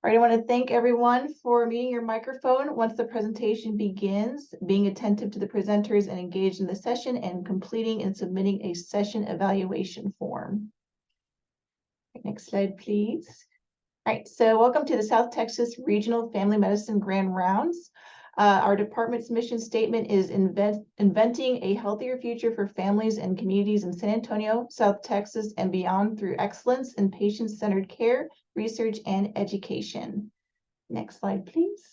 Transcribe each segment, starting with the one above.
All right, I want to thank everyone for muting your microphone once the presentation begins, being attentive to the presenters and engaged in the session, and completing and submitting a session evaluation form. Next slide, please. All right, so welcome to the South Texas Regional Family Medicine Grand Rounds. Our department's mission statement is inventing a healthier future for families and communities in San Antonio, South Texas, and beyond through excellence in patient-centered care, research, and education. Next slide, please.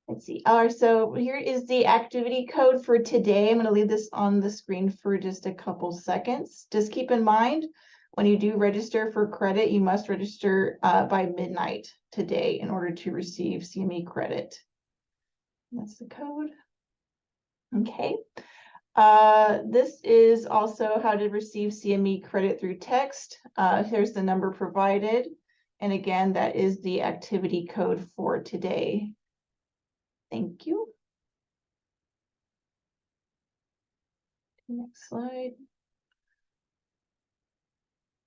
Let's see. All right, so here is the activity code for today. I'm going to leave this on the screen for just a couple seconds. Just keep in mind, when you do register for credit, you must register by midnight today in order to receive CME credit. That's the code. Okay. This is also how to receive CME credit through text. Here's the number provided. And again, that is the activity code for today. Thank you. Next slide.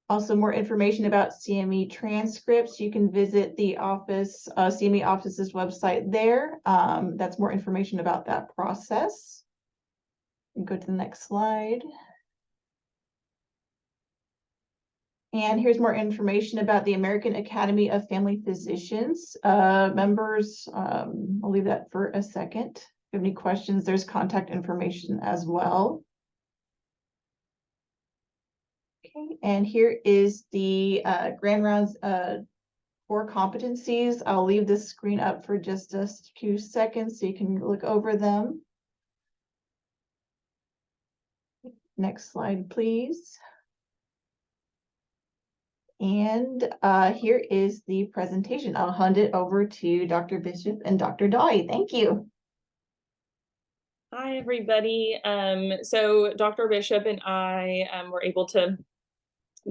Also, more information about CME transcripts. You can visit the office, CME office's website there. That's more information about that process. And go to the next slide. And here's more information about the American Academy of Family Physicians members. I'll leave that for a second. If you have any questions, there's contact information as well. Okay, and here is the Grand Rounds core competencies. I'll leave this screen up for just a few seconds so you can look over them. Next slide, please. And here is the presentation. I'll hand it over to Dr. Bishop and Dr. Dawy. Thank you. Hi, everybody. So Dr. Bishop and I were able to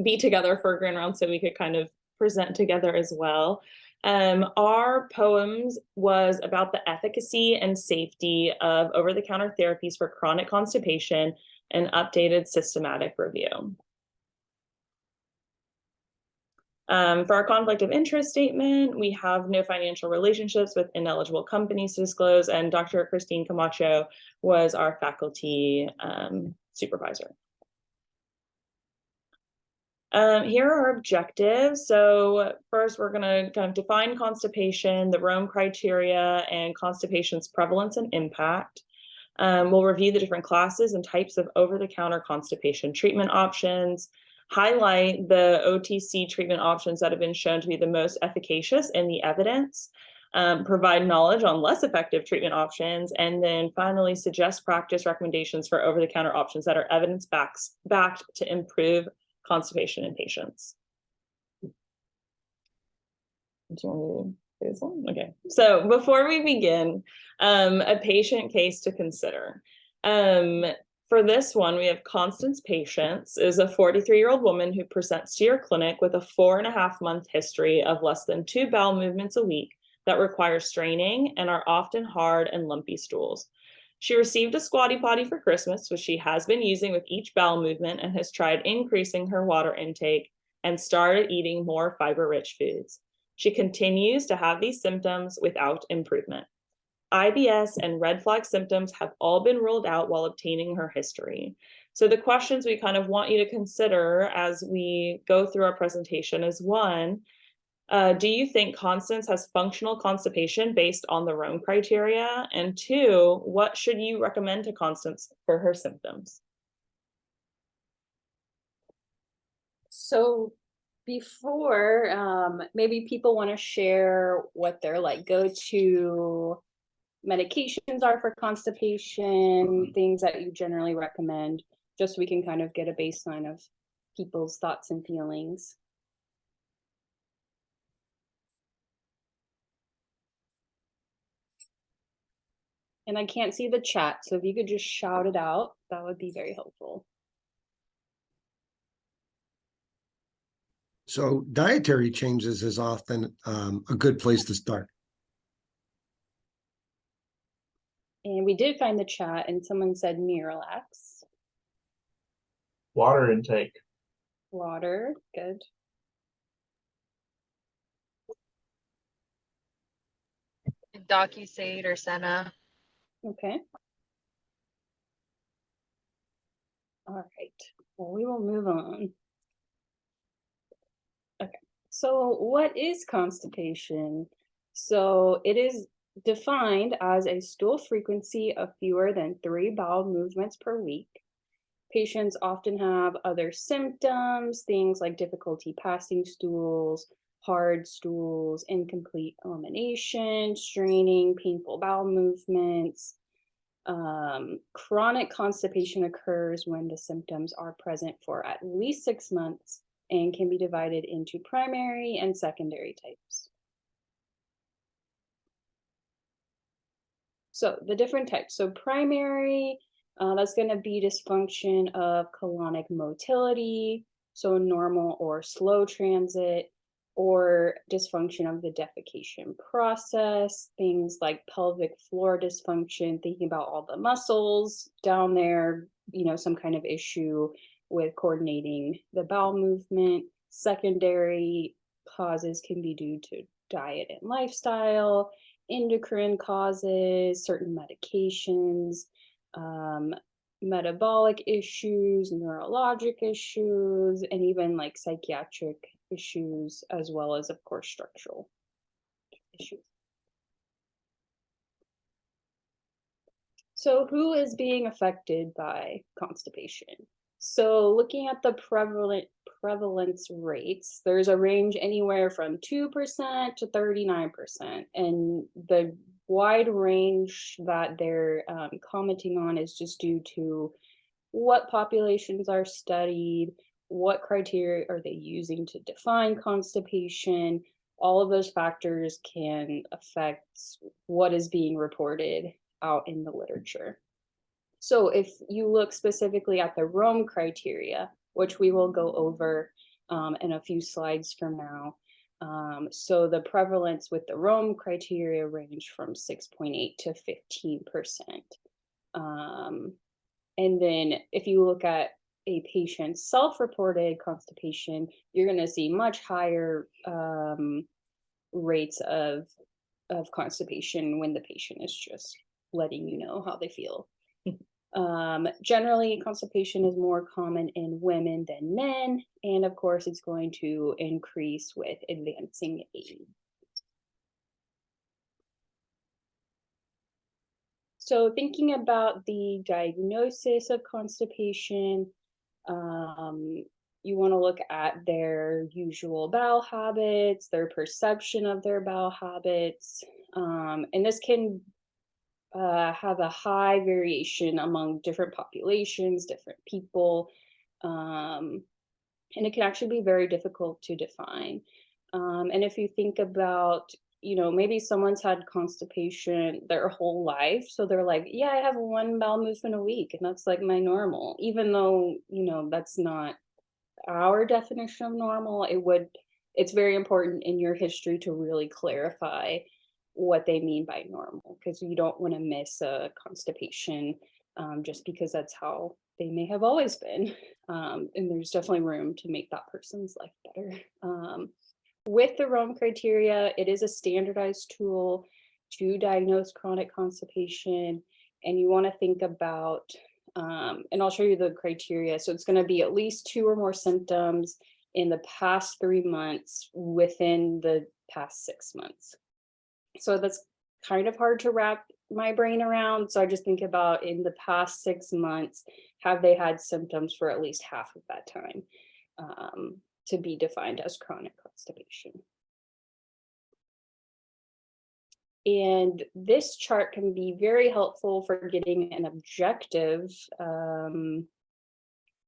be together for a grand round so we could kind of present together as well. Our poems was about the efficacy and safety of over-the-counter therapies for chronic constipation and updated systematic review. For our conflict of interest statement, we have no financial relationships with ineligible companies to disclose, and Dr. Christine Camacho was our faculty supervisor. Here are our objectives. So first, we're going to kind of define constipation, the Rome criteria, and constipation's prevalence and impact. We'll review the different classes and types of over-the-counter constipation treatment options, highlight the OTC treatment options that have been shown to be the most efficacious in the evidence, provide knowledge on less effective treatment options, and then finally suggest practice recommendations for over-the-counter options that are evidence-backed to improve constipation in patients. Do you want me to do this one? Okay, so before we begin, a patient case to consider. For this one, we have Constance Patience is a 43-year-old woman who presents to your clinic with a 4.5-month history of less than 2 bowel movements a week that require straining and are often hard and lumpy stools. She received a squatty potty for Christmas, which she has been using with each bowel movement and has tried increasing her water intake and started eating more fiber-rich foods. She continues to have these symptoms without improvement. IBS and red flag symptoms have all been ruled out while obtaining her history. So the questions we kind of want you to consider as we go through our presentation is one, do you think Constance has functional constipation based on the Rome criteria? And two, what should you recommend to Constance for her symptoms? So before, maybe people want to share what their like go-to medications are for constipation, things that you generally recommend, just so we can kind of get a baseline of people's thoughts and feelings. And I can't see the chat, so if you could just shout it out, that would be very helpful. So dietary changes is often a good place to start. And we did find the chat, and someone said Miralax. Water intake. Water, good. DocuSate or Senna. Okay. All right. Well, we will move on. Okay. So what is constipation? So it is defined as a stool frequency of fewer than 3 bowel movements per week. Patients often have other symptoms, things like difficulty passing stools, hard stools, incomplete elimination, straining, painful bowel movements. Chronic constipation occurs when the symptoms are present for at least 6 months and can be divided into primary and secondary types. So the different types. So primary, that's going to be dysfunction of colonic motility, so normal or slow transit, or dysfunction of the defecation process, things like pelvic floor dysfunction, thinking about all the muscles down there, some kind of issue with coordinating the bowel movement. Secondary causes can be due to diet and lifestyle, endocrine causes, certain medications, metabolic issues, neurologic issues, and even like psychiatric issues, as well as, of course, structural issues. So who is being affected by constipation? So looking at the prevalence rates, there's a range anywhere from 2% to 39%. And the wide range that they're commenting on is just due to what populations are studied, what criteria are they using to define constipation. All of those factors can affect what is being reported out in the literature. So if you look specifically at the Rome criteria, which we will go over in a few slides from now, so the prevalence with the Rome criteria range from 6.8 to 15%. And then if you look at a patient's self-reported constipation, you're going to see much higher rates of constipation when the patient is just letting you know how they feel. Generally, constipation is more common in women than men, and of course, it's going to increase with advancing age. So thinking about the diagnosis of constipation, you want to look at their usual bowel habits, their perception of their bowel habits, and this can have a high variation among different populations, different people, and it can actually be very difficult to define. And if you think about, maybe someone's had constipation their whole life, so they're like, yeah, I have 1 bowel movement a week, and that's like my normal, even though, that's not our definition of normal. It's very important in your history to really clarify what they mean by normal, because you don't want to miss a constipation just because that's how they may have always been. And there's definitely room to make that person's life better. With the Rome criteria, it is a standardized tool to diagnose chronic constipation. And you want to think about, and I'll show you the criteria. So it's going to be at least 2 or more symptoms in the past 3 months within the past 6 months. So that's kind of hard to wrap my brain around. So I just think about in the past 6 months, have they had symptoms for at least half of that time to be defined as chronic constipation. And this chart can be very helpful for getting an objective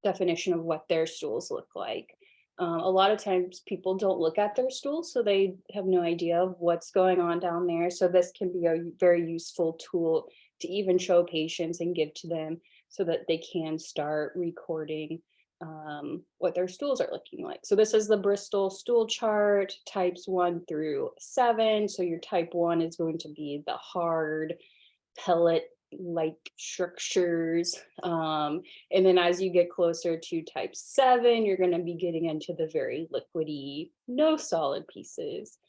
definition of what their stools look like. A lot of times people don't look at their stools, so they have no idea of what's going on down there. So this can be a very useful tool to even show patients and give to them so that they can start recording what their stools are looking like. So this is the Bristol stool chart, types 1 through 7. So your type 1 is going to be the hard pellet-like structures. And then as you get closer to type 7, you're going to be getting into the very liquidy, no solid pieces.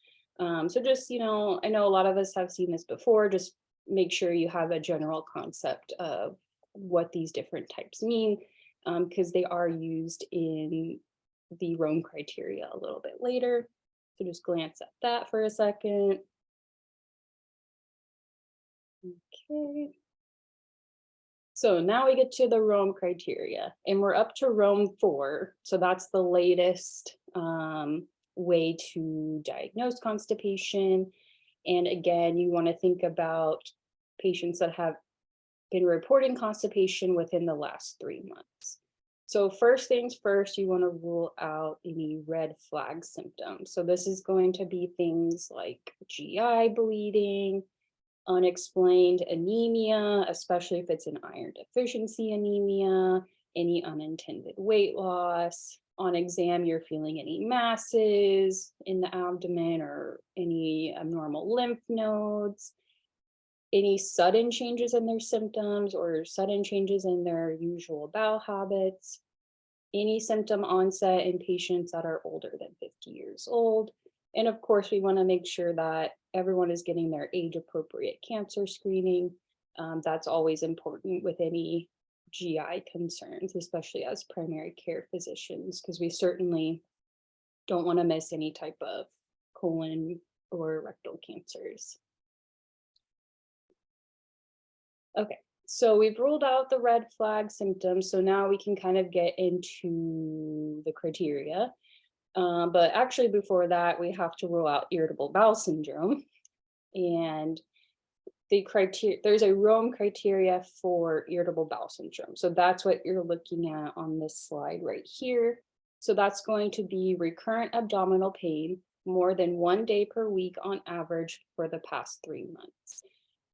So just, I know a lot of us have seen this before, just make sure you have a general concept of what these different types mean, because they are used in the Rome criteria a little bit later. So just glance at that for a second. Okay. So now we get to the Rome criteria, and we're up to Rome 4. So that's the latest way to diagnose constipation. And again, you want to think about patients that have been reporting constipation within the last 3 months. So first things first, you want to rule out any red flag symptoms. So this is going to be things like GI bleeding, unexplained anemia, especially if it's an iron deficiency anemia, any unintended weight loss. On exam, you're feeling any masses in the abdomen or any abnormal lymph nodes, any sudden changes in their symptoms or sudden changes in their usual bowel habits, any symptom onset in patients that are older than 50 years old. And of course, we want to make sure that everyone is getting their age-appropriate cancer screening. That's always important with any GI concerns, especially as primary care physicians, because we certainly don't want to miss any type of colon or rectal cancers. Okay, so we've ruled out the red flag symptoms, so now we can kind of get into the criteria. But actually before that, we have to rule out irritable bowel syndrome. And there's a Rome criteria for irritable bowel syndrome. So that's what you're looking at on this slide right here. So that's going to be recurrent abdominal pain more than 1 day per week on average for the past 3 months.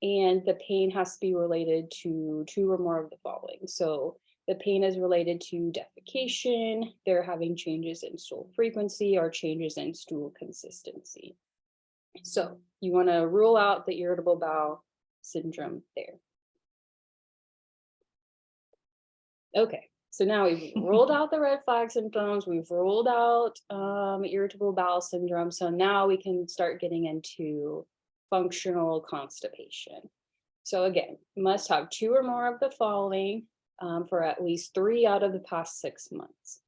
And the pain has to be related to 2 or more of the following. So the pain is related to defecation, they're having changes in stool frequency or changes in stool consistency. So you want to rule out the irritable bowel syndrome there. Okay, so now we've ruled out the red flag symptoms, we've ruled out irritable bowel syndrome. So now we can start getting into functional constipation. So again, must have 2 or more of the following for at least 3 out of the past 6 months.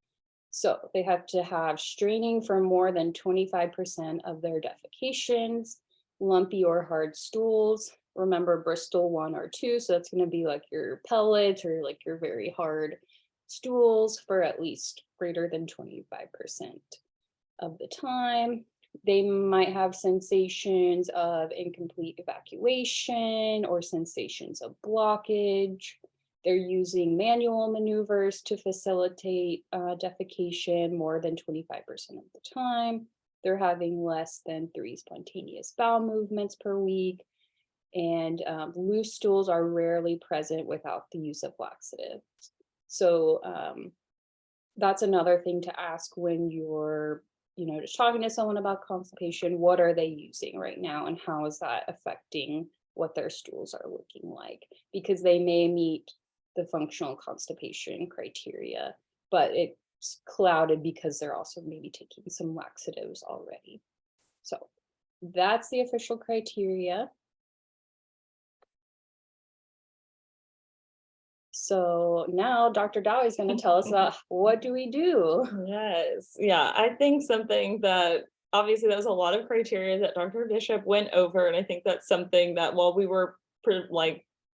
So they have to have straining for more than 25% of their defecations, lumpy or hard stools. Remember Bristol 1 or 2, so that's going to be like your pellets or like your very hard stools for at least greater than 25% of the time. They might have sensations of incomplete evacuation or sensations of blockage. They're using manual maneuvers to facilitate defecation more than 25% of the time. They're having less than 3 spontaneous bowel movements per week. And loose stools are rarely present without the use of laxatives. So that's another thing to ask when you're just talking to someone about constipation. What are they using right now, and how is that affecting what their stools are looking like? Because they may meet the functional constipation criteria, but it's clouded because they're also maybe taking some laxatives already. So that's the official criteria. So now Dr. Dawy is going to tell us about what do we do? Yes. Yeah. I think something that obviously that was a lot of criteria that Dr. Bishop went over. And I think that's something that while we were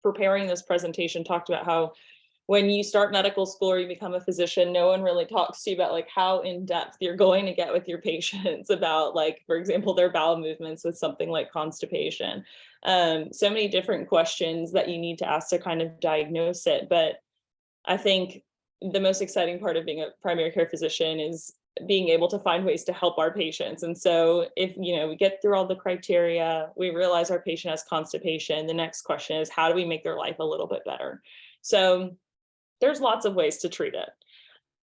preparing this presentation, talked about how when you start medical school or you become a physician, no one really talks to you about how in depth you're going to get with your patients about for example, their bowel movements with something like constipation. So many different questions that you need to ask to kind of diagnose it. But I think the most exciting part of being a primary care physician is being able to find ways to help our patients. And so if, we get through all the criteria, we realize our patient has constipation, the next question is, how do we make their life a little bit better? So there's lots of ways to treat it.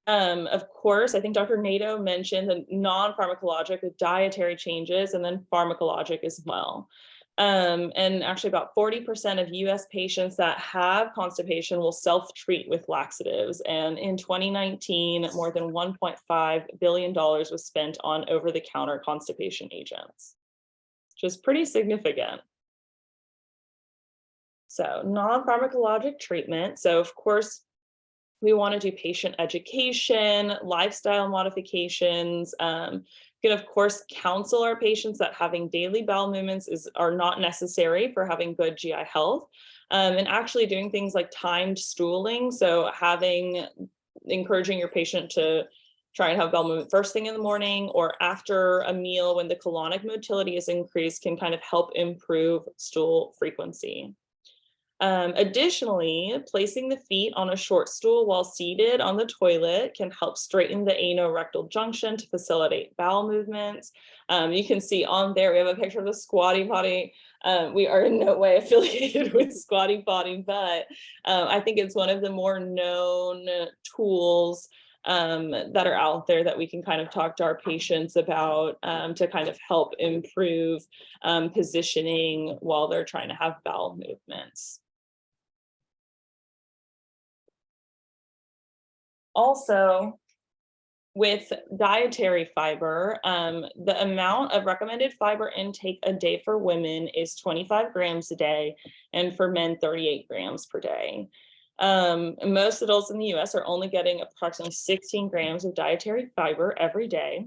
Of course, I think Dr. Nato mentioned the non-pharmacologic with dietary changes and then pharmacologic as well. And actually about 40% of US patients that have constipation will self-treat with laxatives. And in 2019, more than $1.5 billion was spent on over-the-counter constipation agents. which is pretty significant. So non-pharmacologic treatment. So of course, we want to do patient education, lifestyle modifications. We can of course counsel our patients that having daily bowel movements are not necessary for having good GI health. And actually doing things like timed stooling. So encouraging your patient to try and have bowel movement first thing in the morning or after a meal when the colonic motility is increased can kind of help improve stool frequency. Additionally, placing the feet on a short stool while seated on the toilet can help straighten the anorectal junction to facilitate bowel movements. You can see on there, we have a picture of the squatty potty. We are in no way affiliated with squatty potty, but I think it's one of the more known tools that are out there that we can kind of talk to our patients about to kind of help improve positioning while they're trying to have bowel movements. Also, with dietary fiber, the amount of recommended fiber intake a day for women is 25 grams a day, and for men, 38 grams per day. Most adults in the US are only getting approximately 16 grams of dietary fiber every day,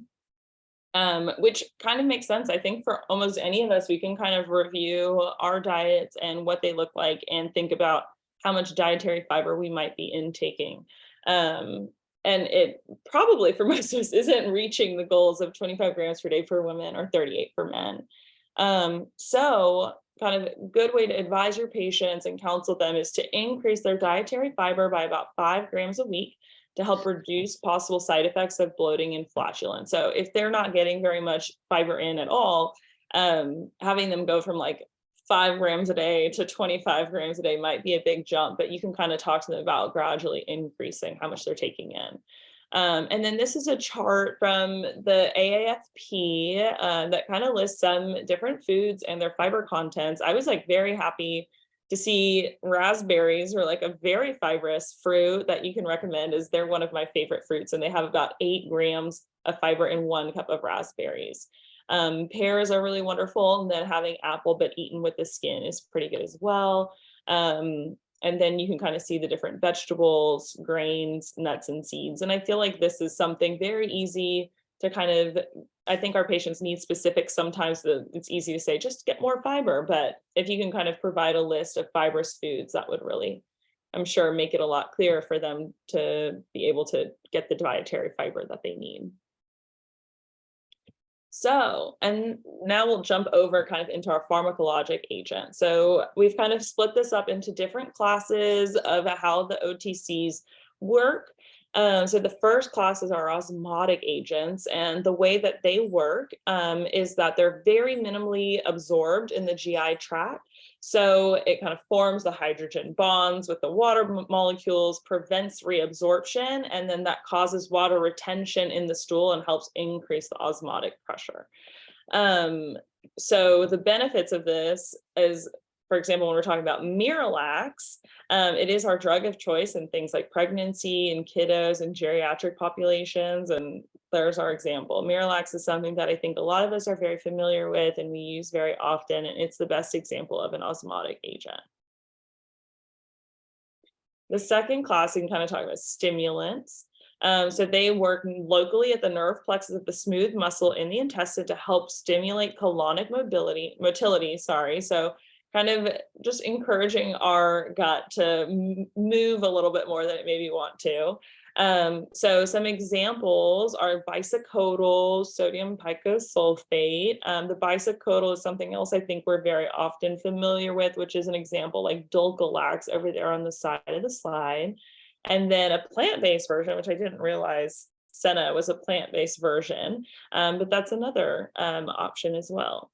which kind of makes sense. I think for almost any of us, we can kind of review our diets and what they look like and think about how much dietary fiber we might be intaking. And it probably for most of us isn't reaching the goals of 25 grams per day for women or 38 for men. So kind of a good way to advise your patients and counsel them is to increase their dietary fiber by about 5 grams a week to help reduce possible side effects of bloating and flatulence. So if they're not getting very much fiber in at all, having them go from like 5 grams a day to 25 grams a day might be a big jump, but you can kind of talk to them about gradually increasing how much they're taking in. And then this is a chart from the AAFP that kind of lists some different foods and their fiber contents. I was like very happy to see raspberries are like a very fibrous fruit that you can recommend, as they're one of my favorite fruits, and they have about 8 grams of fiber in 1 cup of raspberries. Pears are really wonderful, and then having apple but eaten with the skin is pretty good as well. And then you can kind of see the different vegetables, grains, nuts, and seeds. And I feel like this is something very easy to kind of, I think our patients need specifics. Sometimes it's easy to say, just get more fiber. But if you can kind of provide a list of fibrous foods, that would really, I'm sure, make it a lot clearer for them to be able to get the dietary fiber that they need. So, and now we'll jump over kind of into our pharmacologic agent. So we've kind of split this up into different classes of how the OTCs work. So the first classes are osmotic agents, and the way that they work is that they're very minimally absorbed in the GI tract. So it kind of forms the hydrogen bonds with the water molecules, prevents reabsorption, and then that causes water retention in the stool and helps increase the osmotic pressure. So the benefits of this is, for example, when we're talking about Miralax, it is our drug of choice in things like pregnancy and kiddos and geriatric populations. And there's our example. Miralax is something that I think a lot of us are very familiar with and we use very often, and it's the best example of an osmotic agent. The second class, we can kind of talk about stimulants. So they work locally at the nerve plexus of the smooth muscle in the intestine to help stimulate colonic motility. So kind of just encouraging our gut to move a little bit more than it maybe want to. So some examples are bisacodyl sodium picosulfate. The bisacodyl is something else I think we're very often familiar with, which is an example like Dulcolax over there on the side of the slide. And then a plant-based version, which I didn't realize Senna was a plant-based version, but that's another option as well.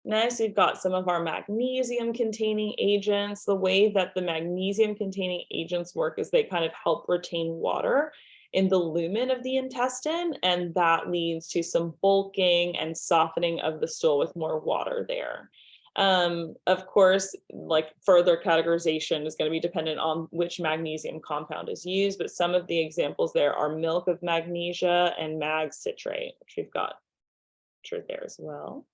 Next, we've got some of our magnesium-containing agents. The way that the magnesium-containing agents work is they kind of help retain water in the lumen of the intestine, and that leads to some bulking and softening of the stool with more water there. Of course, like further categorization is going to be dependent on which magnesium compound is used, but some of the examples there are milk of magnesia and mag citrate, which we've got pictured there as well.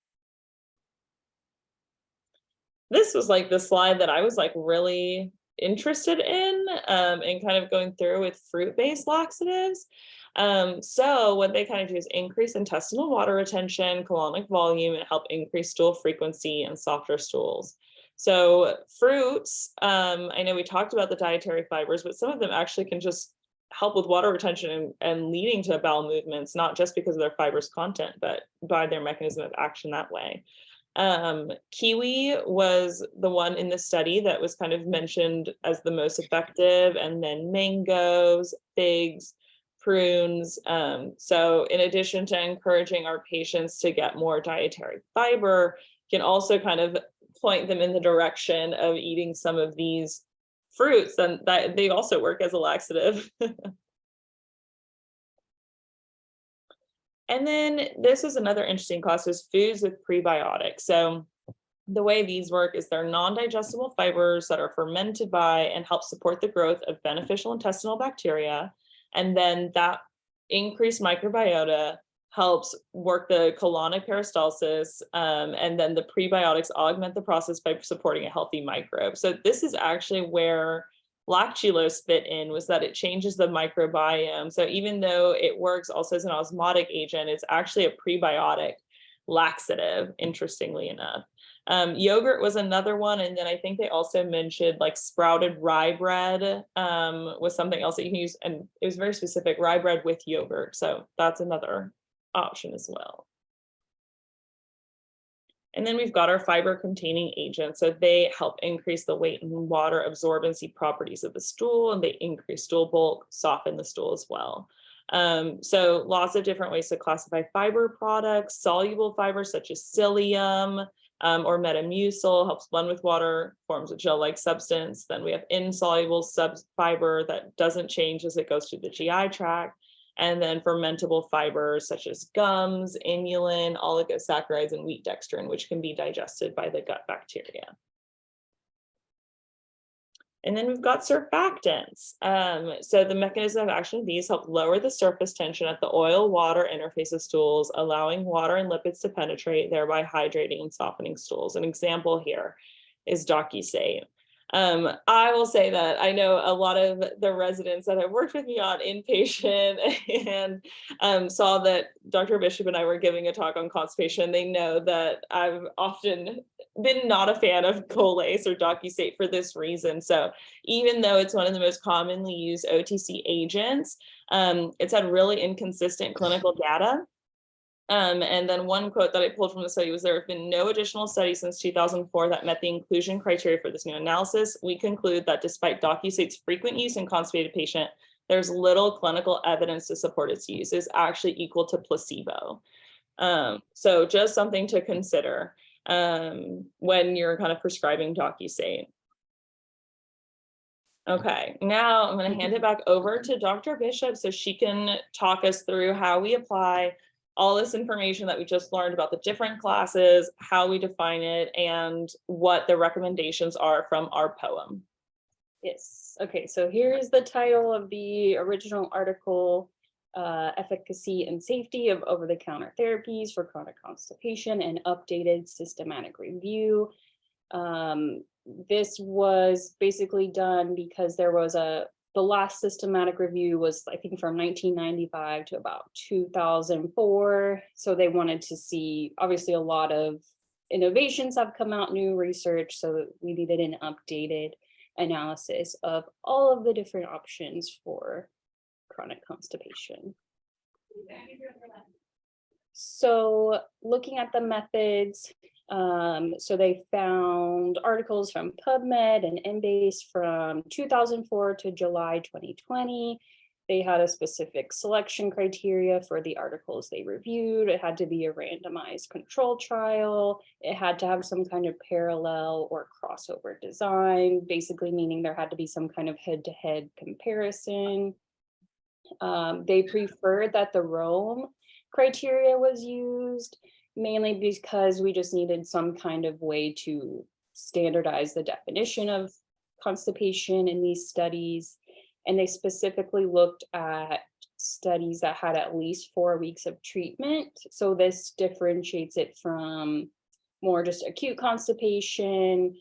This was like the slide that I was like really interested in and kind of going through with fruit-based laxatives. So what they kind of do is increase intestinal water retention, colonic volume, and help increase stool frequency and softer stools. So fruits, I know we talked about the dietary fibers, but some of them actually can just help with water retention and leading to bowel movements, not just because of their fibrous content, but by their mechanism of action that way. Kiwi was the one in the study that was kind of mentioned as the most effective, and then mangoes, figs, prunes. So in addition to encouraging our patients to get more dietary fiber, can also kind of point them in the direction of eating some of these fruits, and that they also work as a laxative. And then this is another interesting class, is foods with prebiotics. So the way these work is they're non-digestible fibers that are fermented by and help support the growth of beneficial intestinal bacteria. And then that increased microbiota helps work the colonic peristalsis. And then the prebiotics augment the process by supporting a healthy microbe. So this is actually where lactulose fit in, was that it changes the microbiome. So even though it works also as an osmotic agent, it's actually a prebiotic laxative, interestingly enough. Yogurt was another one. And then I think they also mentioned like sprouted rye bread was something else that you can use. And it was very specific, rye bread with yogurt. So that's another option as well. And then we've got our fiber containing agents. So they help increase the weight and water absorbency properties of the stool, and they increase stool bulk, soften the stool as well. So lots of different ways to classify fiber products. Soluble fibers such as psyllium or metamucil helps blend with water, forms a gel-like substance. Then we have insoluble fiber that doesn't change as it goes through the GI tract. And then fermentable fibers such as gums, inulin, oligosaccharides, and wheat dextrin, which can be digested by the gut bacteria. And then we've got surfactants. So the mechanism of action of these help lower the surface tension at the oil-water interface of stools, allowing water and lipids to penetrate, thereby hydrating and softening stools. An example here is DocuSate. I will say that I know a lot of the residents that have worked with me on inpatient and saw that Dr. Bishop and I were giving a talk on constipation. They know that I've often been not a fan of Colace or DocuSate for this reason. So even though it's one of the most commonly used OTC agents, it's had really inconsistent clinical data. And then one quote that I pulled from the study was, there have been no additional studies since 2004 that met the inclusion criteria for this new analysis. We conclude that despite DocuSate's frequent use in constipated patient, there's little clinical evidence to support its use. Is actually equal to placebo. So just something to consider when you're kind of prescribing DocuSate. Okay, now I'm going to hand it back over to Dr. Bishop so she can talk us through how we apply all this information that we just learned about the different classes, how we define it, and what the recommendations are from our poem. Yes. Okay, so here is the title of the original article, Efficacy and Safety of Over-the-Counter Therapies for Chronic Constipation, an updated systematic review. This was basically done because there was the last systematic review was, I think, from 1995 to about 2004. So they wanted to see, obviously, a lot of innovations have come out, new research, so we needed an updated analysis of all of the different options for chronic constipation. So looking at the methods, so they found articles from PubMed and Embase from 2004 to July 2020. They had a specific selection criteria for the articles they reviewed. It had to be a randomized control trial. It had to have some kind of parallel or crossover design, basically meaning there had to be some kind of head-to-head comparison. They preferred that the Rome criteria was used. mainly because we just needed some kind of way to standardize the definition of constipation in these studies. And they specifically looked at studies that had at least 4 weeks of treatment. So this differentiates it from more just acute constipation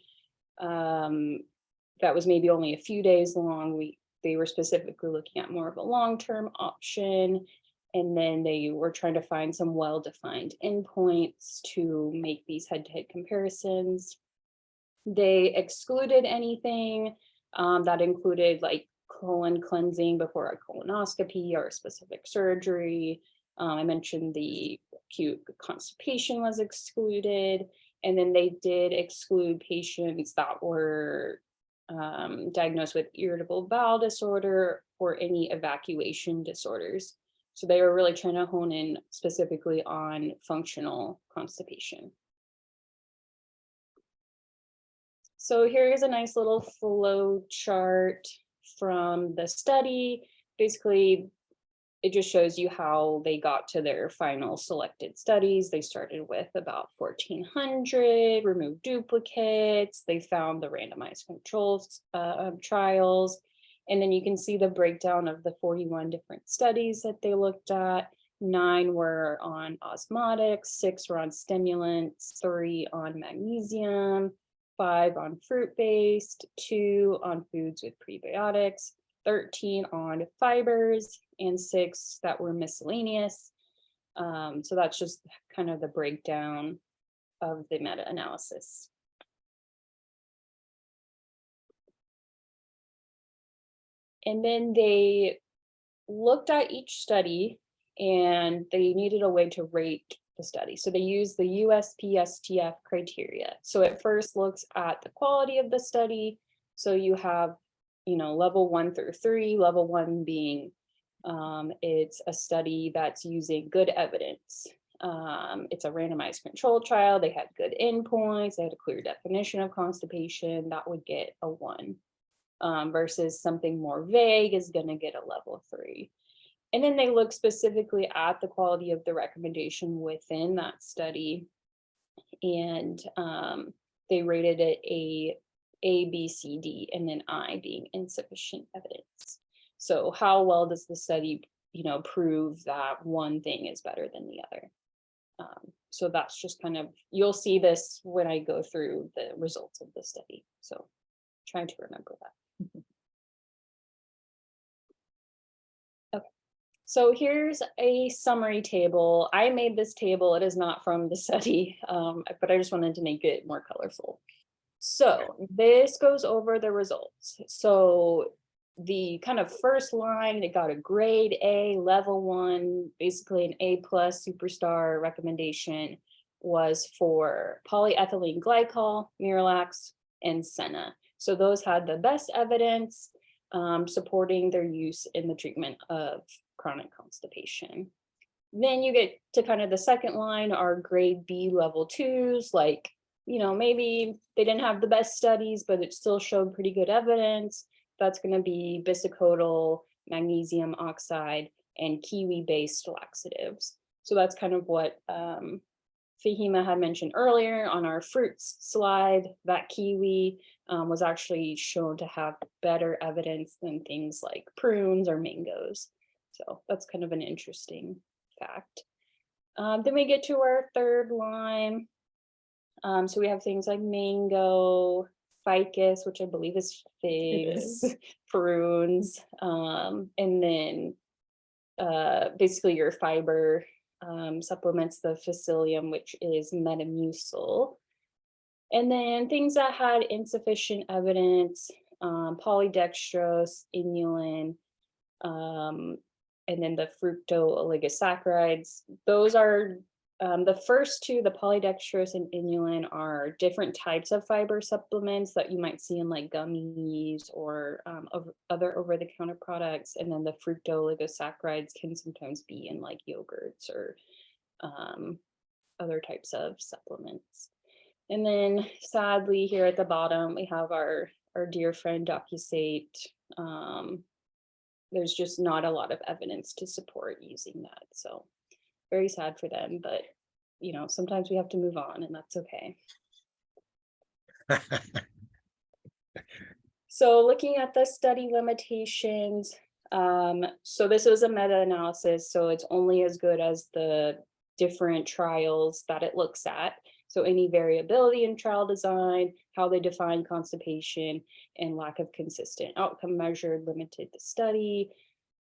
that was maybe only a few days long. They were specifically looking at more of a long-term option. And then they were trying to find some well-defined endpoints to make these head-to-head comparisons. They excluded anything that included like colon cleansing before a colonoscopy or a specific surgery. I mentioned the acute constipation was excluded. And then they did exclude patients that were diagnosed with irritable bowel disorder or any evacuation disorders. So they were really trying to hone in specifically on functional constipation. So here is a nice little flow chart from the study. Basically, it just shows you how they got to their final selected studies. They started with about 1,400, removed duplicates. They found the randomized controls trials. And then you can see the breakdown of the 41 different studies that they looked at. 9 were on osmotics, 6 were on stimulants, 3 on magnesium, 5 on fruit-based, 2 on foods with prebiotics, 13 on fibers, and 6 that were miscellaneous. So that's just kind of the breakdown of the meta-analysis. And then they looked at each study and they needed a way to rate the study. So they used the USPSTF criteria. So it first looks at the quality of the study. So you have, level 1 through 3, level 1 being it's a study that's using good evidence. It's a randomized controlled trial. They had good endpoints. They had a clear definition of constipation. That would get a 1. Versus something more vague is going to get a level 3. And then they look specifically at the quality of the recommendation within that study. And they rated it A, B, C, D, and then I being insufficient evidence. So how well does the study, prove that one thing is better than the other? So that's just kind of, you'll see this when I go through the results of the study. So trying to remember that. Okay, so here's a summary table. I made this table. It is not from the study, but I just wanted to make it more colorful. So this goes over the results. So the kind of first line, it got a grade A, level 1, basically an A+ superstar recommendation, was for polyethylene glycol, Miralax, and Senna. So those had the best evidence supporting their use in the treatment of chronic constipation. Then you get to kind of the second line, are grade B level 2s, like, maybe they didn't have the best studies, but it still showed pretty good evidence. That's going to be bisacodyl, magnesium oxide, and kiwi-based laxatives. So that's kind of what Fehima had mentioned earlier on our fruits slide, that kiwi was actually shown to have better evidence than things like prunes or mangoes. So that's kind of an interesting fact. Then we get to our third line. So we have things like mango, ficus, which I believe is figs, prunes, and then basically your fiber supplements, the psyllium, which is Metamucil. And then things that had insufficient evidence, polydextrose, inulin, and then the fructooligosaccharides. Those are the first two, the polydextrose and inulin, are different types of fiber supplements that you might see in like gummies or other over-the-counter products. And then the fructooligosaccharides can sometimes be in like yogurts or other types of supplements. And then sadly, here at the bottom, we have our dear friend Docusate. There's just not a lot of evidence to support using that. So very sad for them, but sometimes we have to move on, and that's okay. So looking at the study limitations, so this was a meta-analysis, so it's only as good as the different trials that it looks at. So any variability in trial design, how they define constipation, and lack of consistent outcome measure limited the study.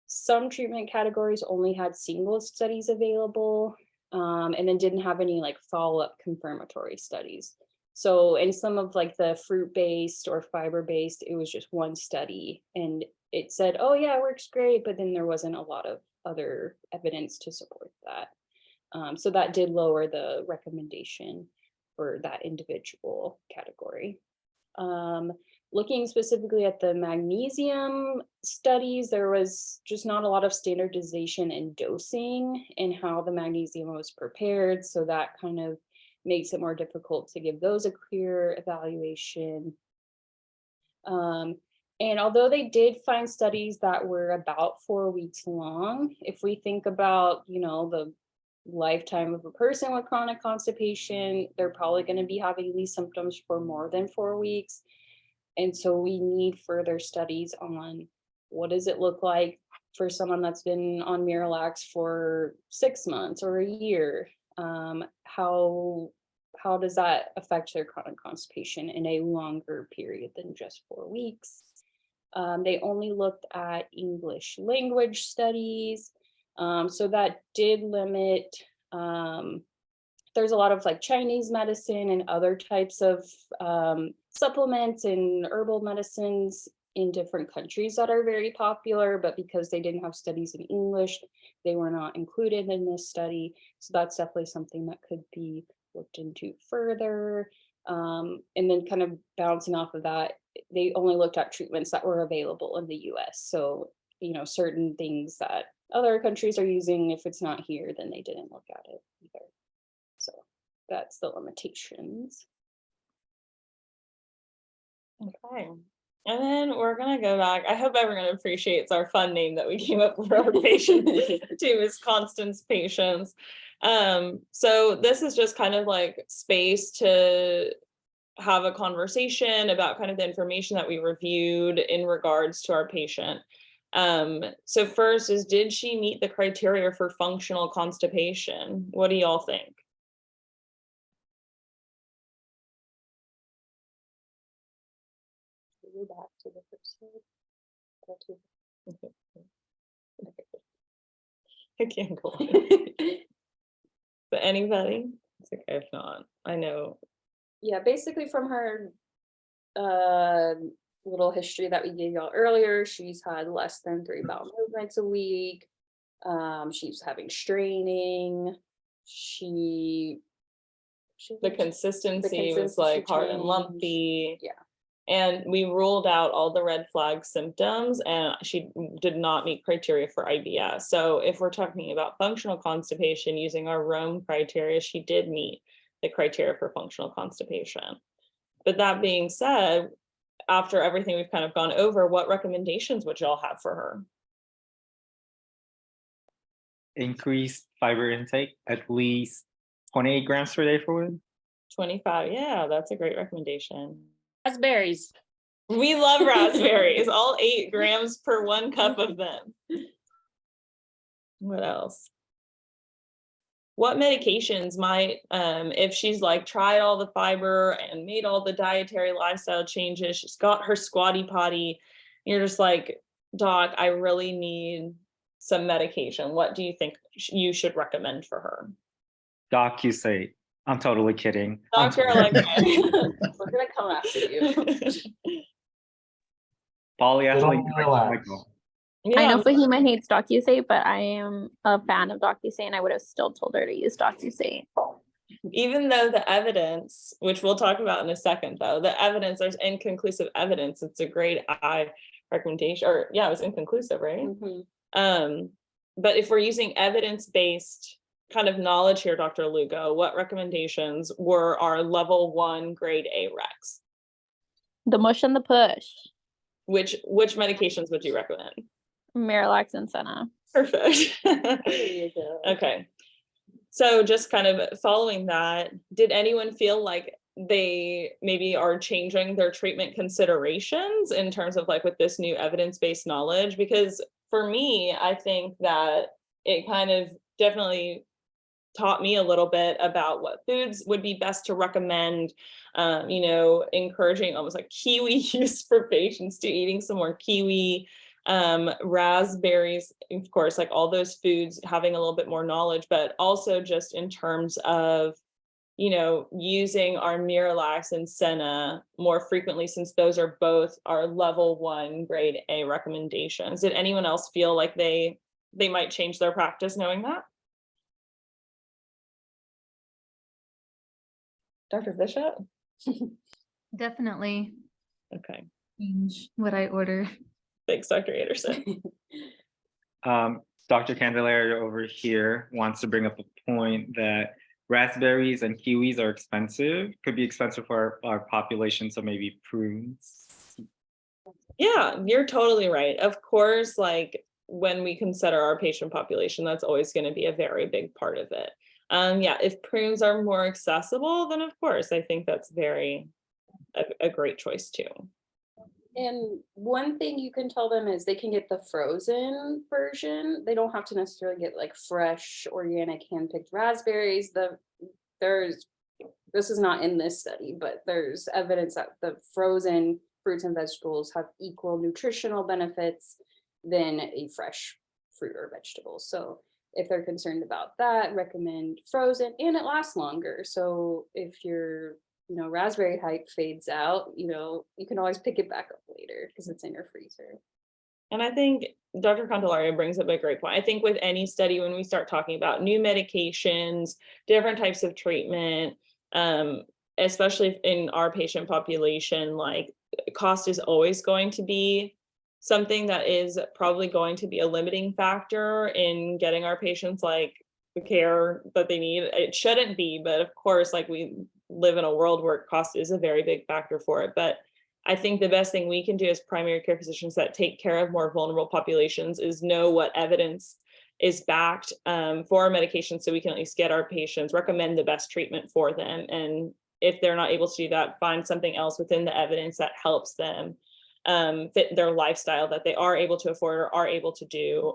Some treatment categories only had single studies available, and then didn't have any like follow-up confirmatory studies. So in some of like the fruit-based or fiber-based, it was just one study and it said, oh yeah, it works great, but then there wasn't a lot of other evidence to support that. So that did lower the recommendation for that individual category. Looking specifically at the magnesium studies, there was just not a lot of standardization in dosing and how the magnesium was prepared. So that kind of makes it more difficult to give those a clear evaluation. And although they did find studies that were about 4 weeks long, if we think about, the lifetime of a person with chronic constipation, they're probably going to be having these symptoms for more than 4 weeks. And so we need further studies on what does it look like for someone that's been on Miralax for 6 months or a year. How does that affect their chronic constipation in a longer period than just 4 weeks? They only looked at English language studies. So that did limit, there's a lot of like Chinese medicine and other types of supplements and herbal medicines in different countries that are very popular, but because they didn't have studies in English, they were not included in this study. So that's definitely something that could be looked into further. And then kind of bouncing off of that, they only looked at treatments that were available in the US. So, certain things that other countries are using, if it's not here, then they didn't look at it either. So that's the limitations. Okay. And then we're going to go back. I hope everyone appreciates our fun name that we came up with for our patient too, is Constipation. So this is just kind of like space to have a conversation about kind of the information that we reviewed in regards to our patient. So first is, did she meet the criteria for functional constipation? What do y'all think? Go back to the first slide. I can't go on. But anybody? It's okay if not. I know. Yeah, basically from her little history that we gave y'all earlier, she's had less than 3 bowel movements a week. She's having straining. The consistency was like hard and lumpy. Yeah. And we ruled out all the red flag symptoms, and she did not meet criteria for IBS. So if we're talking about functional constipation using our Rome criteria, she did meet the criteria for functional constipation. But that being said, after everything we've kind of gone over, what recommendations would y'all have for her? Increase fiber intake, at least 28 grams per day for women. 25, yeah, that's a great recommendation. Raspberries. We love raspberries, all 8 grams per 1 cup of them. What else? What medications might, if she's like tried all the fiber and made all the dietary lifestyle changes, she's got her squatty potty, you're just like, doc, I really need some medication. What do you think you should recommend for her? Doc, you say, I'm totally kidding. Doctor, like, We're gonna come after you. Polyethylene. Relax. I know yeah, Fehima hates DocuSay, but I am a fan of DocuSay, and I would have still told her to use DocuSay. even though the evidence, which we'll talk about in a second, though, the evidence, there's inconclusive evidence. It's a grade I recommendation, or yeah, it was inconclusive, right? Mm-hmm. But if we're using evidence-based kind of knowledge here, Dr. Lugo, what recommendations were our level 1 grade A recs? The mush and the push. Which medications would you recommend? Miralax and Senna. Perfect. There you go. Okay. So just kind of following that, did anyone feel like they maybe are changing their treatment considerations in terms of like with this new evidence-based knowledge? Because for me, I think that it kind of definitely taught me a little bit about what foods would be best to recommend, encouraging almost like kiwi use for patients to eating some more kiwi, raspberries, of course, like all those foods, having a little bit more knowledge, but also just in terms of, using our Miralax and Senna more frequently, since those are both our level 1 grade A recommendations. Did anyone else feel like they might change their practice knowing that? Dr. Bishop? Definitely Okay, change what I order. thanks, Dr. Anderson. Dr. Candelaria over here wants to bring up a point that raspberries and kiwis are expensive, could be expensive for our population, so maybe prunes. Yeah, you're totally right. Of course, like when we consider our patient population, that's always going to be a very big part of it. Yeah, if prunes are more accessible, then of course, I think that's a great choice too. And one thing you can tell them is they can get the frozen version. They don't have to necessarily get like fresh, organic, hand-picked raspberries. This is not in this study, but there's evidence that the frozen fruits and vegetables have equal nutritional benefits than a fresh fruit or vegetable. So if they're concerned about that, recommend frozen, and it lasts longer. So if your raspberry hype fades out, you can always pick it back up later because it's in your freezer. And I think Dr. Candelaria brings up a great point. I think with any study, when we start talking about new medications, different types of treatment, especially in our patient population, like cost is always going to be something that is probably going to be a limiting factor in getting our patients like the care that they need. It shouldn't be, but of course, like we live in a world where cost is a very big factor for it. But I think the best thing we can do as primary care physicians that take care of more vulnerable populations is know what evidence is backed for our medications, so we can at least get our patients, recommend the best treatment for them. And if they're not able to do that, find something else within the evidence that helps them fit their lifestyle that they are able to afford or are able to do.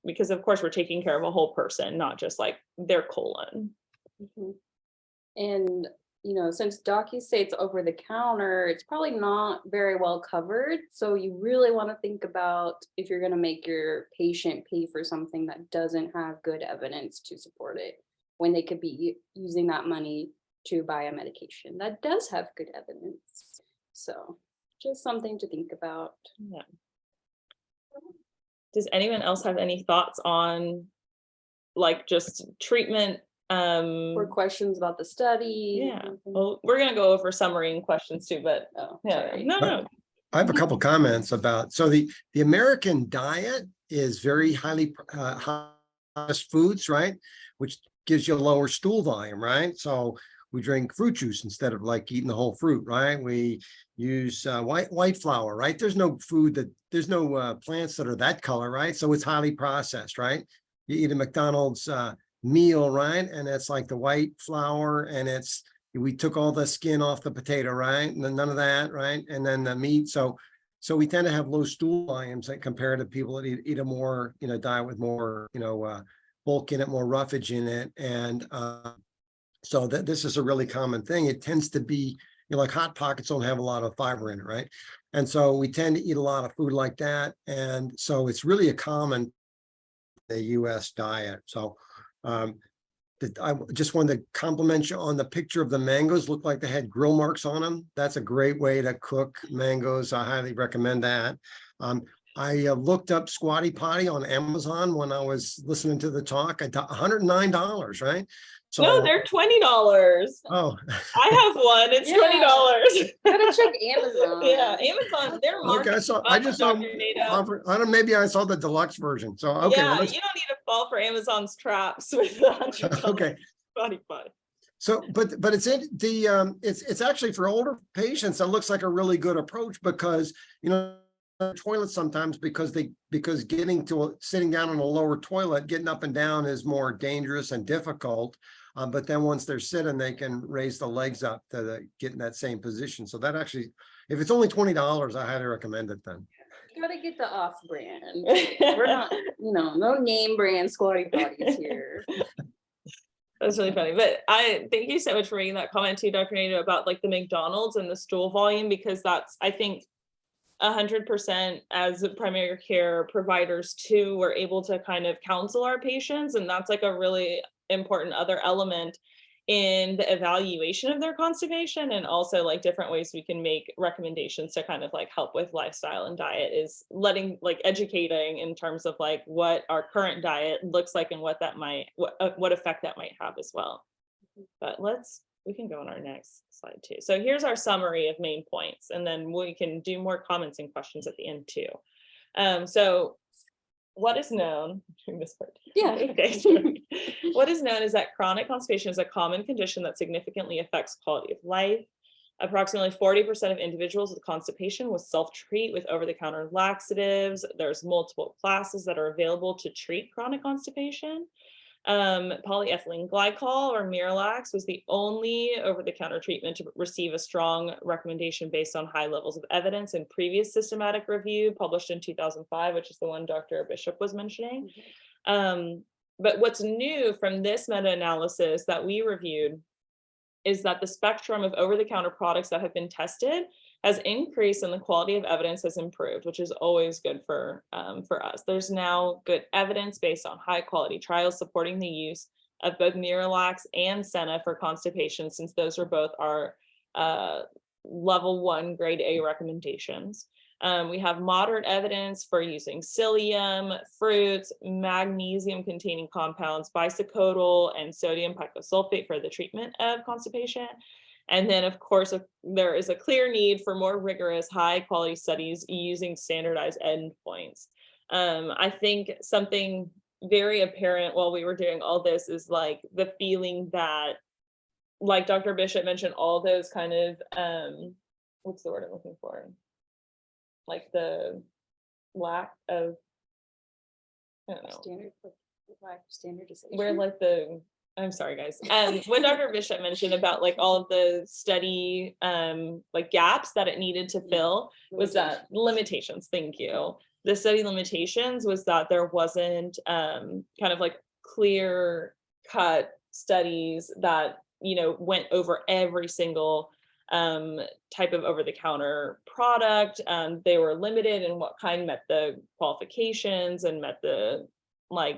Because of course we're taking care of a whole person, not just like their colon. Mm-hmm. And since DocuState's over the counter, it's probably not very well covered. So you really want to think about if you're going to make your patient pay for something that doesn't have good evidence to support it, when they could be using that money to buy a medication that does have good evidence. So just something to think about. Yeah. Does anyone else have any thoughts on like just treatment? Or questions about the study? Yeah, well, we're gonna go over summary and questions too, but yeah, sorry. no. I have a couple comments about, so the American diet is very highly processed foods, right? Which gives you a lower stool volume, right? So we drink fruit juice instead of like eating the whole fruit, right? We use white flour, right? There's no plants that are that color, right? So it's highly processed, right? You eat a McDonald's meal, right? And it's like the white flour, and we took all the skin off the potato, right? And then none of that, right? And then the meat. So we tend to have low stool volumes compared to people that eat a more, diet with more, bulk in it, more roughage in it. And so this is a really common thing. It tends to be, like Hot Pockets don't have a lot of fiber in it, right? And so we tend to eat a lot of food like that. And so it's really a common the US diet. So I just wanted to compliment you on the picture of the mangoes. Looked like they had grill marks on them. That's a great way to cook mangoes. I highly recommend that. I looked up Squatty Potty on Amazon when I was listening to the talk. $109, right? So, No, they're $20. Oh, I have one. It's $20. Gotta check Amazon. Yeah, Amazon. They're okay. I just saw. I don't. Maybe I saw the deluxe version. So okay. Yeah, well, you don't need to fall for Amazon's traps with $100. Okay. Squatty Potty. So, but it's actually for older patients. That looks like a really good approach because toilet sometimes because sitting down on a lower toilet, getting up and down is more dangerous and difficult. But then once they're sitting, they can raise the legs up to get in that same position. So that actually, if it's only $20, I highly recommend it then. You gotta get the off-brand. We're not, no name brand squatty potties here. That's really funny. But I thank you so much for making that comment too, Dr. Nato, about like the McDonald's and the stool volume, because that's, I think, 100% as primary care providers too, we're able to kind of counsel our patients. And that's like a really important other element in the evaluation of their constipation, and also like different ways we can make recommendations to kind of like help with lifestyle and diet, is educating in terms of like what our current diet looks like and what effect that might have as well. But we can go on our next slide too. So here's our summary of main points, and then we can do more comments and questions at the end too. So what is known, Yeah. okay, sure. What is known is that chronic constipation is a common condition that significantly affects quality of life. Approximately 40% of individuals with constipation will self-treat with over-the-counter laxatives. There's multiple classes that are available to treat chronic constipation. Polyethylene glycol, or Miralax, was the only over-the-counter treatment to receive a strong recommendation based on high levels of evidence in previous systematic review published in 2005, which is the one Dr. Bishop was mentioning. But what's new from this meta-analysis that we reviewed is that the spectrum of over-the-counter products that have been tested has increased and the quality of evidence has improved, which is always good for us. There's now good evidence based on high quality trials supporting the use of both Miralax and Senna for constipation, since those are both our level 1 grade A recommendations. We have moderate evidence for using psyllium, fruits, magnesium-containing compounds, bisacodyl, and sodium pycosulfate for the treatment of constipation. And then, of course, there is a clear need for more rigorous, high-quality studies using standardized endpoints. I think something very apparent while we were doing all this is like the feeling that, like Dr. Bishop mentioned, all those kind of, what's the word I'm looking for? Like the lack of, I don't know. Standardization. Where like I'm sorry guys. What Dr. Bishop mentioned about like all of the study like gaps that it needed to fill was that limitations. Thank you. The study limitations was that there wasn't kind of like clear cut studies that went over every single type of over-the-counter product. They were limited in what kind met the qualifications and met the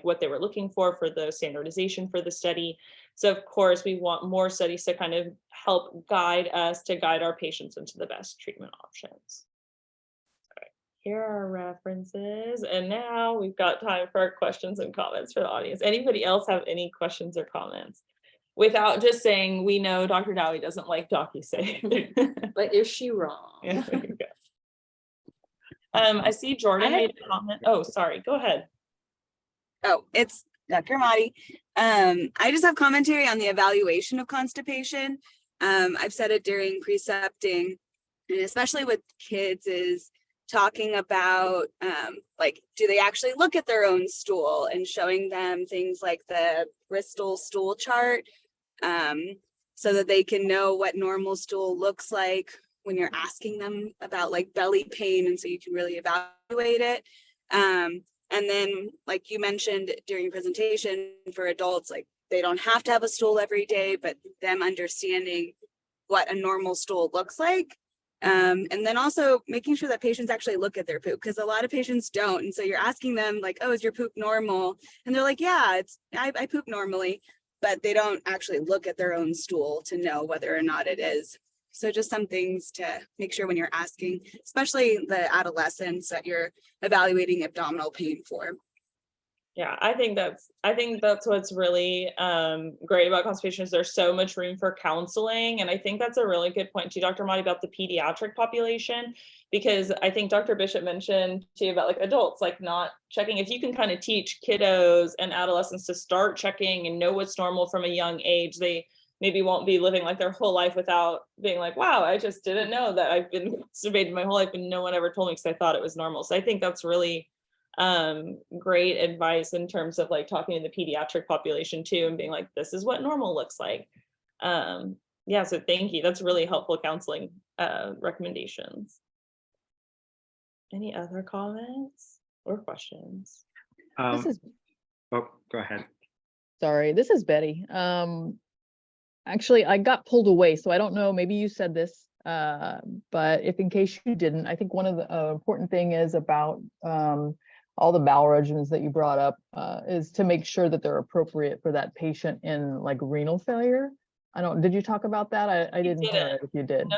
what they were looking for the standardization for the study. So of course we want more studies to kind of help guide our patients into the best treatment options. All right, here are references, and now we've got time for our questions and comments for the audience. Anybody else have any questions or comments? Without just saying, we know Dr. Dawy doesn't like DocuSave. But is she wrong? Yeah, there you go. I see Jordan made a comment. Oh, sorry, go ahead. Oh, it's Dr. Mahdi. I just have commentary on the evaluation of constipation. I've said it during precepting, and especially with kids, is talking about do they actually look at their own stool, and showing them things like the Bristol stool chart, so that they can know what normal stool looks like when you're asking them about like belly pain, and so you can really evaluate it. And then, like you mentioned during presentation, for adults, like they don't have to have a stool every day, but them understanding what a normal stool looks like. And then also making sure that patients actually look at their poop, because a lot of patients don't. And so you're asking them like, oh, is your poop normal? And they're like, yeah, I poop normally, but they don't actually look at their own stool to know whether or not it is. So just some things to make sure when you're asking, especially the adolescents that you're evaluating abdominal pain for. Yeah, I think that's what's really great about constipation, is there's so much room for counseling. And I think that's a really good point too, Dr. Mahdi, about the pediatric population, because I think Dr. Bishop mentioned too about like adults, like not checking. If you can kind of teach kiddos and adolescents to start checking and know what's normal from a young age, they maybe won't be living like their whole life without being like, wow, I just didn't know that I've been constipated my whole life and no one ever told me because I thought it was normal. So I think that's really great advice in terms of like talking to the pediatric population too, and being like, this is what normal looks like. Yeah, so thank you. That's really helpful counseling recommendations. Any other comments or questions? This is, Oh, go ahead. sorry, this is Betty. Actually, I got pulled away, so I don't know, maybe you said this, but if in case you didn't, I think one of the important thing is about all the bowel regimens that you brought up is to make sure that they're appropriate for that patient in like renal failure. Did you talk about that? I didn't hear it if you did. No,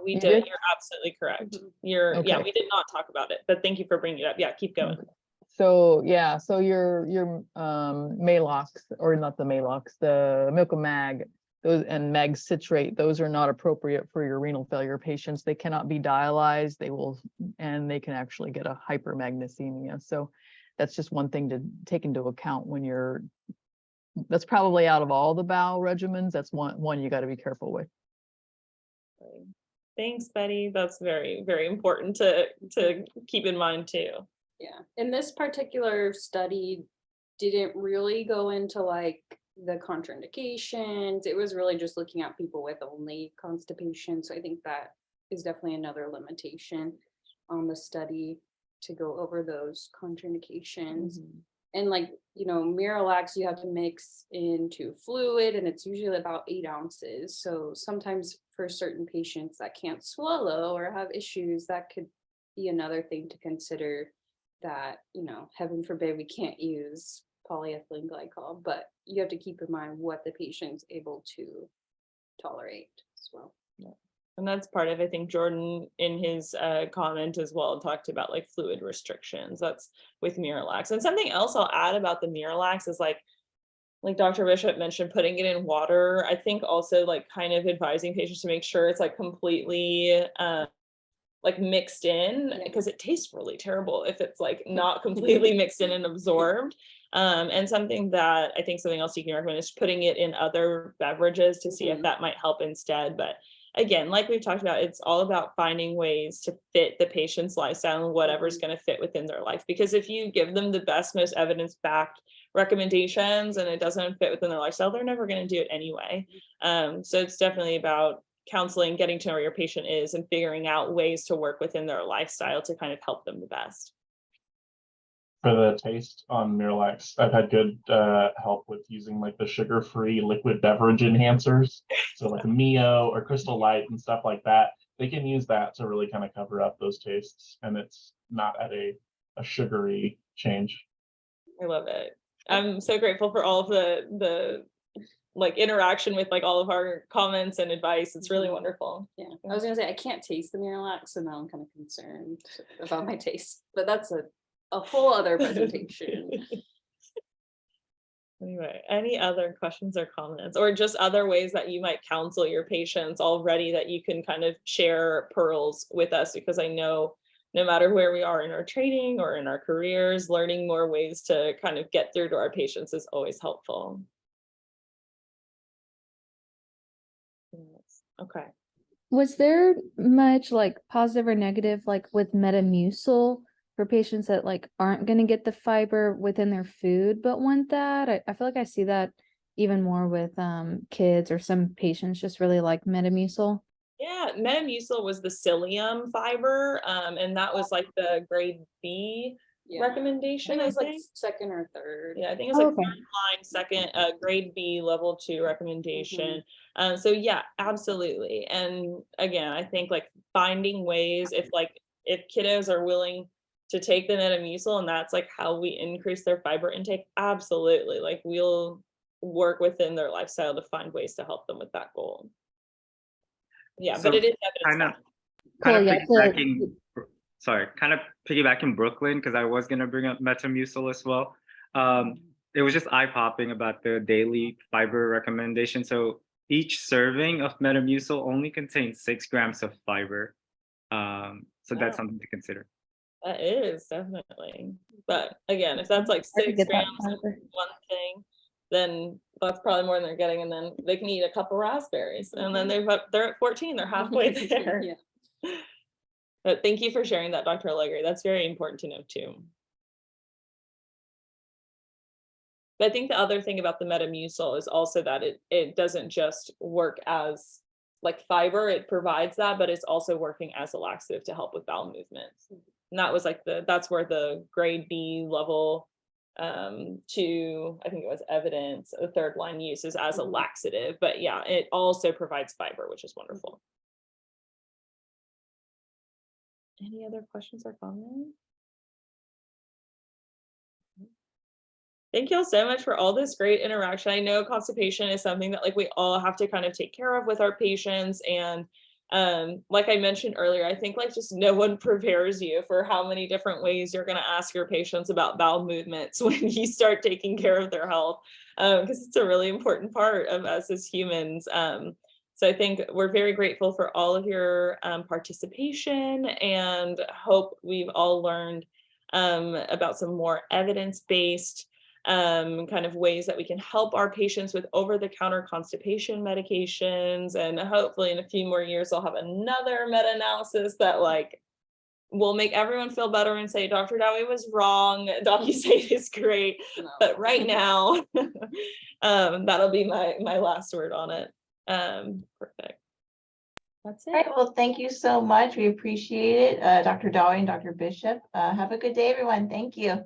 we You did. did? You're absolutely correct. Yeah, Okay. we did not talk about it, but thank you for bringing it up. Yeah, keep going. So yeah, so your Maalox, or not the Maalox, the Milcomag, those and mag citrate, those are not appropriate for your renal failure patients. They cannot be dialyzed. They can actually get a hypermagnesemia. So that's just one thing to take into account when that's probably out of all the bowel regimens. That's one you got to be careful with. Thanks, Betty. That's very, very important to keep in mind too. Yeah, and this particular study didn't really go into like the contraindications. It was really just looking at people with only constipation. So I think that is definitely another limitation on the study, to go over those contraindications. And like, Miralax, you have to mix into fluid, and it's usually about 8 ounces. So sometimes for certain patients that can't swallow or have issues, that could be another thing to consider, that, heaven forbid we can't use polyethylene glycol, but you have to keep in mind what the patient's able to tolerate as well. Yeah. And that's part of, I think Jordan in his comment as well talked about like fluid restrictions. That's with Miralax. And something else I'll add about the Miralax is like Dr. Bishop mentioned, putting it in water. I think also like kind of advising patients to make sure it's like completely like mixed in, because it tastes really terrible if it's like not completely mixed in and absorbed. And something else you can recommend is putting it in other beverages to see if that might help instead. But again, like we've talked about, it's all about finding ways to fit the patient's lifestyle and whatever's going to fit within their life. Because if you give them the best, most evidence-backed recommendations and it doesn't fit within their lifestyle, they're never going to do it anyway. So it's definitely about counseling, getting to know where your patient is and figuring out ways to work within their lifestyle to kind of help them the best. For the taste on Miralax, I've had good help with using like the sugar-free liquid beverage enhancers. So like Mio or Crystal Light and stuff like that. They can use that to really kind of cover up those tastes, and it's not at a sugary change. I love it. I'm so grateful for all of the like interaction with like all of our comments and advice. It's really wonderful. Yeah, I was gonna say I can't taste the Miralax, so now I'm kind of concerned about my taste, but that's a whole other presentation. Anyway, any other questions or comments, or just other ways that you might counsel your patients already that you can kind of share pearls with us? Because I know no matter where we are in our training or in our careers, learning more ways to kind of get through to our patients is always helpful. Okay. Was there much like positive or negative, like with Metamucil for patients that like aren't going to get the fiber within their food but want that? I feel like I see that even more with kids, or some patients just really like Metamucil. Yeah, Metamucil was the psyllium fiber, and that was like the grade B recommendation. I think it was like second or third. Yeah, I think it's like third line, second, grade B, level 2 recommendation. So yeah, absolutely. And again, I think like finding ways, if kiddos are willing to take the Metamucil and that's like how we increase their fiber intake, absolutely. Like we'll work within their lifestyle to find ways to help them with that goal. Yeah, So but it is kind of piggybacking Brooklyn, because I was gonna bring up Metamucil as well. It was just eye-popping about the daily fiber recommendation. So each serving of Metamucil only contains 6 grams of fiber. So that's something to consider. That is definitely. But again, if that's like 6 grams of one thing, then that's probably more than they're getting, and then they can eat a couple raspberries, and then they're at 14, they're halfway there. Yeah. But thank you for sharing that, Dr. Allegri. That's very important to know too. But I think the other thing about the Metamucil is also that it doesn't just work as like fiber, it provides that, but it's also working as a laxative to help with bowel movements. And that was like that's where the grade B level to, I think it was evidence, the third line use is as a laxative, but yeah, it also provides fiber, which is wonderful. Any other questions or comments? Thank you all so much for all this great interaction. I know constipation is something that like we all have to kind of take care of with our patients. And like I mentioned earlier, I think like just no one prepares you for how many different ways you're going to ask your patients about bowel movements when you start taking care of their health, because it's a really important part of us as humans. So I think we're very grateful for all of your participation, and hope we've all learned about some more evidence-based kind of ways that we can help our patients with over-the-counter constipation medications. And hopefully in a few more years, I'll have another meta-analysis that like will make everyone feel better and say, Dr. Dawy was wrong, DocuState is great. No. But right now, that'll be my last word on it. Perfect. That's All right, it. well, thank you so much. We appreciate it. Dr. Dawy and Dr. Bishop. Have a good day, everyone. Thank you.